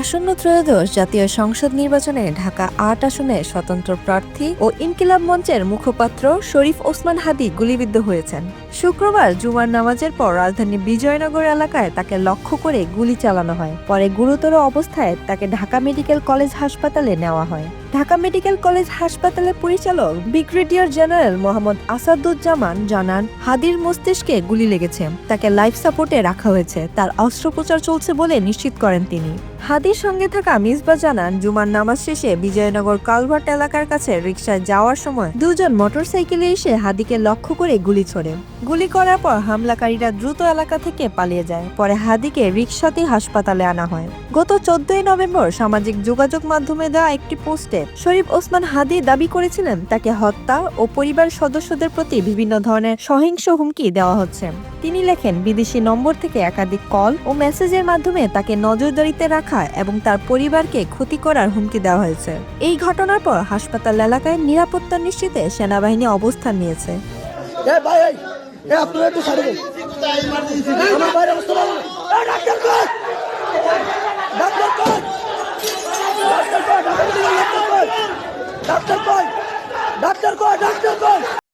আসন্ন ত্রয়োদশ জাতীয় সংসদ নির্বাচনে ঢাকা ৮ আসনে স্বতন্ত্র প্রার্থী ও ইনকিলাব মঞ্চের মুখপাত্র শরীফ ওসমান হাদী গুলিবিদ্ধ হয়েছেন। শুক্রবার জুমার নামাজের পর রাজধানী বিজয়নগর এলাকায় তাকে লক্ষ্য করে গুলি চালানো হয়। পরে গুরুতর অবস্থায় তাকে ঢাকা মেডিকেল কলেজ হাসপাতালে নেওয়া হয়। ঢাকা মেডিকেল কলেজ হাসপাতালের পরিচালক ব্রিগেডিয়ার জেনারেল মোহাম্মদ আসাদুজ্জামান জানান, হাদীর মস্তিষ্কে গুলি লেগেছে, তাকে লাইফ সাপোর্টে রাখা হয়েছে, তার অস্ত্রোপচার চলছে বলে নিশ্চিত করেন তিনি। হাদীর সঙ্গে থাকা মিসবা জানান, জুমার নামাজ শেষে বিজয়নগর কালভার্ট এলাকার কাছে রিকশায় যাওয়ার সময় দুজন মোটরসাইকেলে এসে হাদীকে লক্ষ্য করে গুলি ছোড়ে। গুলি করার পর হামলাকারীরা দ্রুত এলাকা থেকে পালিয়ে যায়। পরে হাদীকে রিকশাতে হাসপাতালে আনা হয়। গত 14 নভেম্বর সামাজিক যোগাযোগ মাধ্যমে দেওয়া একটি পোস্টে শরীফ ওসমান হাদী দাবি করেছিলেন তাকে হত্যা ও পরিবার সদস্যদের প্রতি বিভিন্ন ধরনের সহিংস হুমকি দেওয়া হচ্ছে। তিনি লেখেন, বিদেশি নম্বর থেকে একাধিক কল ও মেসেজের মাধ্যমে তাকে নজরদারিতে রাখা এবং তার পরিবারকে ক্ষতি করার হুমকি দেওয়া হয়েছে। এই ঘটনার পর হাসপাতাল এলাকায় নিরাপত্তা নিশ্চিতে সেনাবাহিনী অবস্থান নিয়েছে। ডাক্তার কই